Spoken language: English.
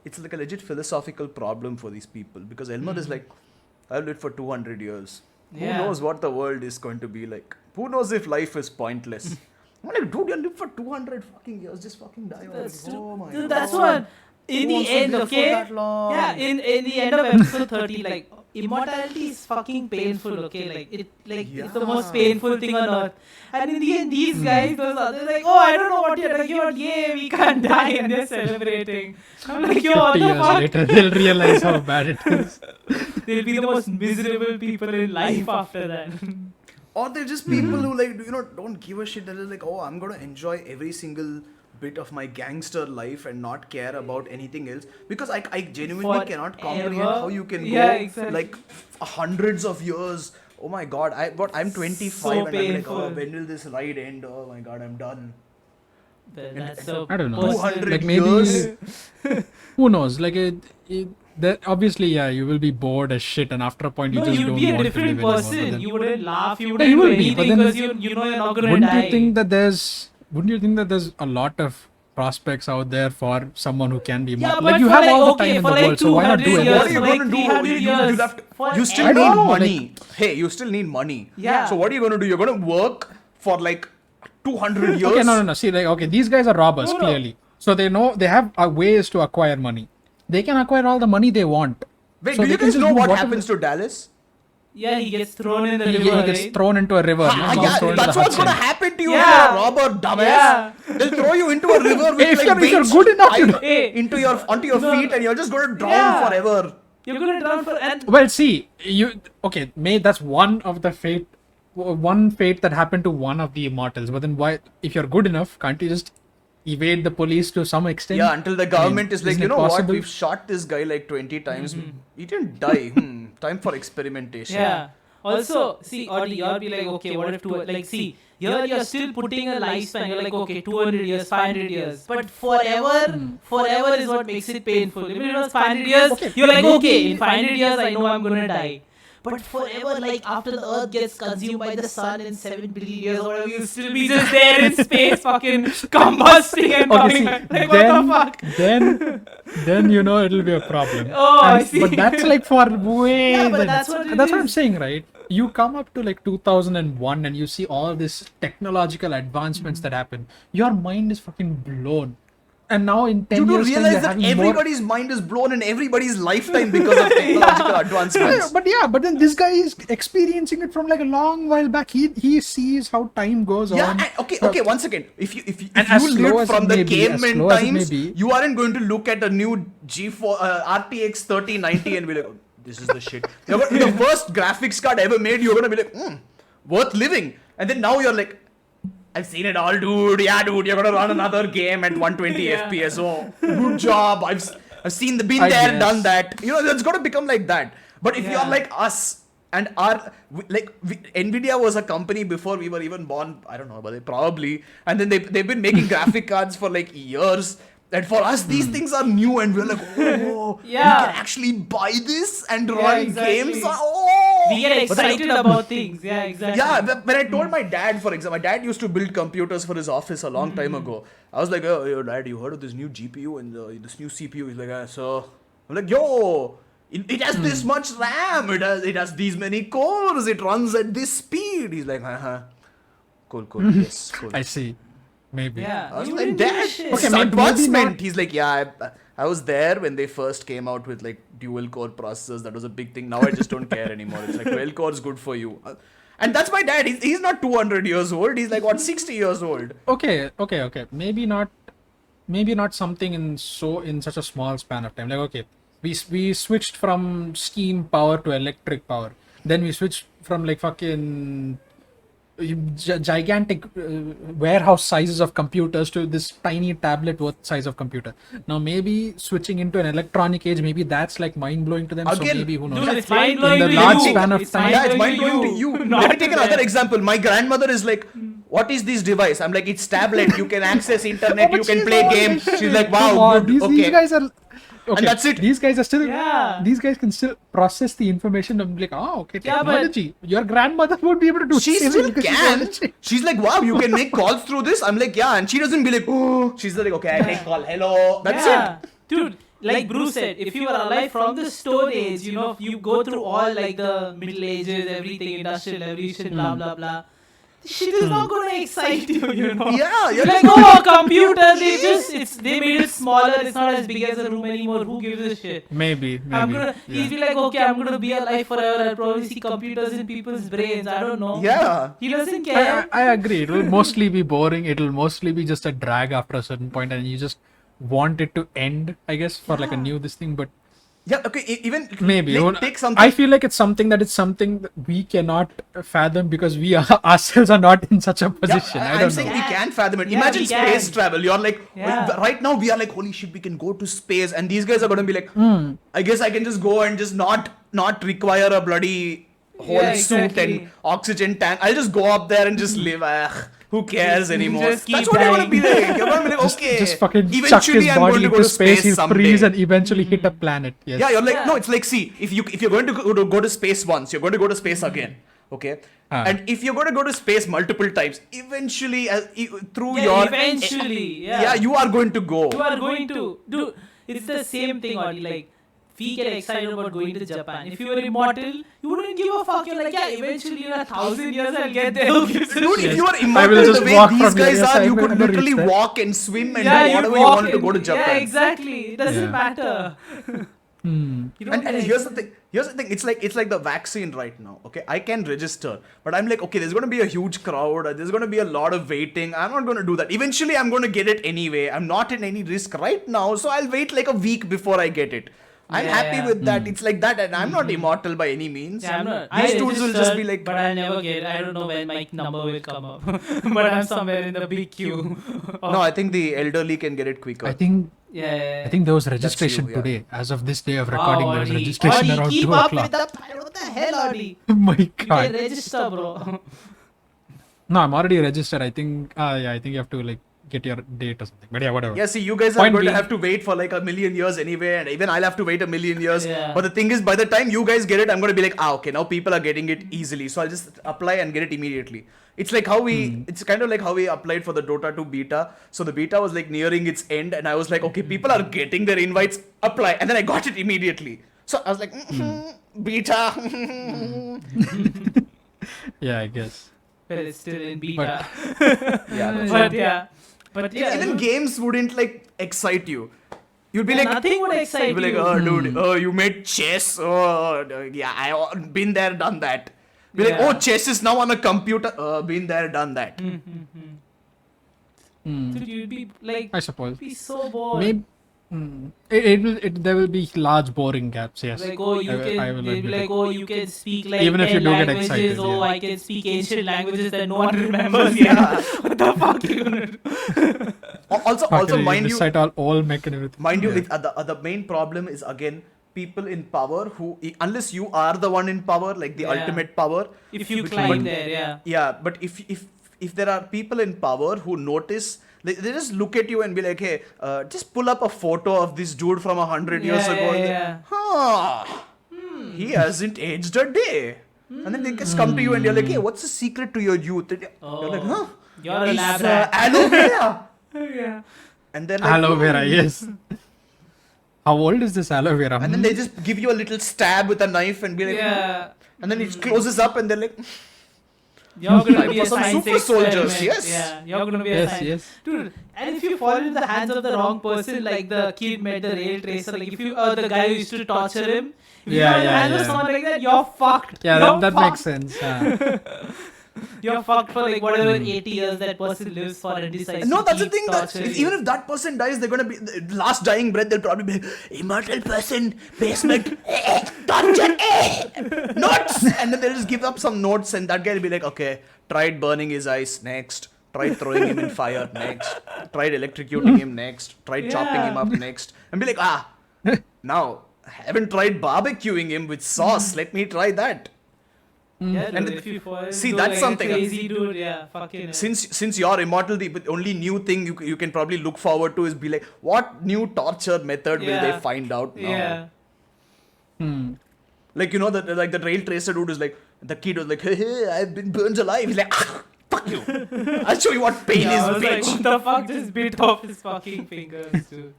it's like a legit philosophical problem for these people, because Elmer is like, I've lived for 200 years. Who knows what the world is going to be like? Who knows if life is pointless? I'm like, dude, you live for 200 fucking years, just fucking die already. Oh my god. That's what. In the end, okay? Yeah, in the end of episode 30, like, immortality is fucking painful, okay? It's the most painful thing on earth. And in the end, these guys, those others, like, oh, I don't know what you're talking about. Yay, we can't die, and they're celebrating. I'm like, yo, what the fuck? Later, they'll realize how bad it is. They'll be the most miserable people in life after that. Or they're just people who like, don't give a shit. They're just like, oh, I'm going to enjoy every single bit of my gangster life and not care about anything else, because I genuinely cannot comprehend how you can go like hundreds of years. Oh my god, I'm 25 so and painful. I'm like, oh, when will this ride end? Oh my god, I'm done. That's so I don't know. 200 like maybe years. Who knows? Like obviously, yeah, you will be bored as shit, and after a point, you just you'd don't be a want different to live person. anymore. You wouldn't laugh. You Yeah, you wouldn't do will be, but anything then because you know you're not gonna Wouldn't die. you think that there's a lot of prospects out there for someone who can be immortal? but Like you for have like, all the okay, time in the for like world, so why not do 200 it? years, What are you for going like to do? 300 You'll have to, years, you still I need know, money. Hey, you still need money. Yeah. So what are you going to do? You're going to work for like 200 years? Okay, no. See, like, okay, these guys are robbers, clearly. So they know they have ways to acquire money. They can acquire all the money they want. Wait, So do they you can guys just know do what whatever- happens to Dallas? Yeah, he gets thrown in the He river. gets right? thrown into a river. Yeah, thrown into that's the what's Hudson. going to happen to you Yeah. if you're a robber, dumbass. Yeah. They'll throw you into a river with If like you're weights good enough to- tied onto your feet, and you're just going to drown forever. You're gonna drown for and Well, see, that's one of the one fate that happened to one of the immortals. But then why, if you're good enough, can't you just evade the police to some extent? Yeah, until the government is like, isn't you it know possible? what, we've shot this guy like 20 times. He didn't die. Time for experimentation. yeah. Also, see, oddly, you'll be like, okay, what if here you're still putting a lifespan. You're like, okay, 200 years, 500 years, but forever is what makes it painful. Even if it was 500 years, you're like, okay, in 500 years, I know I'm gonna die. But forever, like after the Earth gets consumed by the sun in 7 billion years or whatever, you'll still be just there in space, fucking combusting and coming back. Like, what the fuck? Then it'll be a problem. Oh, I see. But that's like for way. Yeah, but then. that's what it That's what is. I'm saying, right? You come up to like 2001 and you see all this technological advancements that happen. Your mind is fucking blown. And now in 10 You do years time, realize they're that having everybody's mind is blown in everybody's lifetime because of technological advancements. But then this guy is experiencing it from like a long while back. He sees how time goes Yeah, on. and okay, one second. If you as slow lived as from it the may be, as caveman slow as it may times, be. you aren't going to look at a new RTX 3090 and be like, oh, this is the shit. The first graphics card ever made, you're gonna be like, worth living. And then now you're like, I've seen it all, dude. Yeah, dude, you're gonna run another game at 120 FPS. Oh, good job. I've seen been I there, guess. done that. It's gonna become like that. But if you're like us and Nvidia was a company before we were even born. I don't know, but they probably. And then they've been making graphic cards for like years. And for us, these things are new, and we're like, oh, we can actually buy this and run games. Oh, we get excited about things. Yeah, exactly. Yeah, when I told my dad, for example, my dad used to build computers for his office a long time ago. I was like, oh, Dad, you heard of this new GPU and this new CPU? He's like, so. I'm like, yo, it has this much RAM. It has these many cores. It runs at this speed. He's like, cool, yes, cool. I see. Maybe. Yeah. I was like, Dad, Okay, maybe advancement. not. He's like, yeah, I was there when they first came out with like dual core processors. That was a big thing. Now I just don't care anymore. It's like 12 cores good for you. And that's my dad. He's not 200 years old. He's like, what, 60 years old. Okay. Maybe not something in such a small span of time. Like, okay, we switched from steam power to electric power. Then we switched from like fucking gigantic warehouse sizes of computers to this tiny tablet worth size of computer. Now maybe switching into an electronic age, maybe that's like mind blowing to them. Again, so maybe who knows? Dude, it's mind-blowing In the to large you. span of It's time. Yeah, it's mind blowing to you. Let me take another example. My grandmother is like, what is this device? I'm like, it's tablet. You can access internet. But You can she's play not games. like- She's like, Come wow, on, good. these Okay. guys are. Okay, And that's it. These guys are still. Yeah. These guys can still process the information and be like, oh, okay, Yeah, but- technology. Your grandmother would be able to do. She the same still because she's can. allergic. She's like, wow, you can make calls through this. I'm like, yeah. And she doesn't be like, oh. She's like, okay, I take call. Hello. That's it. Dude, like Bruce said, if you are alive from the Stone Age, you know, you go through all like the Middle Ages, everything, Industrial Revolution, blah blah blah. This shit is not gonna excite you, you know. Yeah, You're like, oh, computer, they made it smaller, it's not as big as a room anymore. Who gives a shit? Maybe. He'll be like, okay, I'm gonna be alive forever. I'll probably see computers in people's brains. I don't know. Yeah. He doesn't care. I agree. It will mostly be boring. It will mostly be just a drag after a certain point, and you just want it to end, I guess, for like a new this thing. But Yeah, okay, even maybe like, take something. I feel like it's something that that we cannot fathom because we are, ourselves are not in such a position. Yeah, I I'm don't saying know. we can fathom it. Yeah, Imagine we can. space travel. You're like, Yeah. right now we are like, holy shit, we can go to space, and these guys are gonna be like, I guess I can just go and just not require a bloody whole Yeah, suit exactly. and oxygen tank. I'll just go up there and just live. Who cares anymore? Just keep That's what you're gonna be dying. like. You're gonna be like, okay. Just fucking chuck eventually his I'm going body to go into to space, he'll someday. freeze and eventually hit a planet. Yes. Yeah, you're like, Yeah. no, it's like, see, if you're going to go to space once, you're going to go to space again, okay? And if you're going to go to space multiple times, eventually, through Yeah, your eventually, yeah, you are going to go. You are going to do. It's the same thing, Audi. Like, we get excited about going to Japan. If you were immortal, you wouldn't give a fuck. You're like, yeah, eventually in 1,000 years I'll get there. Who gives a Dude, shit? if you are I will immortal just the way walk these from here. guys Yes, are, I'm you could gonna reach literally there. walk and swim and Yeah, do whatever you walk want to go to and- Japan. Yeah, exactly. It doesn't Yeah. matter. You don't And get here's the thing. It's like the vaccine right now. Okay, I can register, but I'm like, okay, there's gonna be a huge crowd. There's gonna be a lot of waiting. I'm not gonna do that. Eventually, I'm gonna get it anyway. I'm not in any risk right now, so I'll wait like a week before I get it. I'm Yeah, happy yeah. with that. It's like that, and I'm not immortal by any means. Yeah, I'm not. These I dudes will just registered, be like, but I'll never get it. I don't know when my number will come up. But I'm somewhere in the big queue. no, I think the elderly can get it quicker. Yeah. I think there was registration yeah. today. As of this day of recording, there was Audi. registration Audi, around keep 2 up o'clock. with the what the hell, Audi? Oh my You can god. register, bro. No, I'm already registered. I think I think you have to like get your date or something. But yeah, whatever. Yeah, see, you guys are Point going to being- have to wait for like a million years anyway, and even I'll have to wait a million years. Yeah. But the thing is, by the time you guys get it, I'm going to be like, okay, now people are getting it easily, so I'll just apply and get it immediately. It's like how it's kind of like how we applied for the Dota 2 beta. So the beta was like nearing its end, and I was like, okay, people are getting their invites, apply, and then I got it immediately. So I was like, beta. Yeah, I guess. Well, it's still in beta. Yeah, But yeah. even games wouldn't like excite you. You'd be Yeah, like, nothing would excite you'd be like, you. oh, dude, oh, you made chess. Oh, yeah, I've been there, done that. Be like, Yeah. oh, chess is now on a computer. Been there, done that. Dude, you'd be like, I suppose. be so bored. Maybe there will be large boring gaps. Yes. Like, oh, you I can, will they'll be admit like, it. oh, you can speak like Even if 10 you do get languages. excited, Oh, yeah. I can speak ancient languages that no one remembers. Yeah. What the fuck you gonna do? Also, Fucking mind you, recite all mech and everything. mind you, Yeah. the main problem is again people in power who, unless you are the one in power, like the Yeah. ultimate power. If you But- climb there, yeah. Yeah, but if there are people in power who notice, they just look at you and be like, hey, just pull up a photo of this dude from 100 years Yeah, ago. yeah, And yeah. Huh, he hasn't aged a day. And then they just come to you and you're like, hey, what's the secret to your youth? And you're like, huh? You're a It's lab rat. aloe vera. Yeah. And then like, Aloe vera, yes. How old is this aloe vera? and then they just give you a little stab with a knife and be like, Yeah. and then it closes up and they're like, You're gonna be For a some science super soldiers, experiment. yes. Yeah, you're gonna be a Yes, science. yes. Dude, and if you fall into the hands of the wrong person, like the kid met the rail tracer, like if you the guy who used to torture him, if you Yeah, fall in the yeah, hands of yeah. someone like that, you're fucked. Yeah, You're that makes fucked. sense. You're fucked for like whatever 80 years that person lives for and decides no, to that's the keep thing. That torturing you. even if that person dies, they're gonna be the last dying breath. They'll probably be like, immortal person, basement, torture, notes, and then they'll just give up some notes, and that guy will be like, okay, tried burning his eyes next, tried throwing him in fire next, tried electrocuting him next, tried chopping him up next, and be like, now I haven't tried barbecuing him with sauce. Let me try that. Yeah, dude, And if you fall see, into, that's like, something. a crazy dude, yeah, fucking. Since you're immortal, the only new thing you can probably look forward to is be like, what new torture method will they Yeah. find out now? Yeah. Like, you know, the rail tracer dude is like, the kid was like, hey, I've been burned alive. He's like, fuck you. I'll show you what pain Yeah, I is, was like, bitch. what the fuck just bit off his fucking fingers, dude.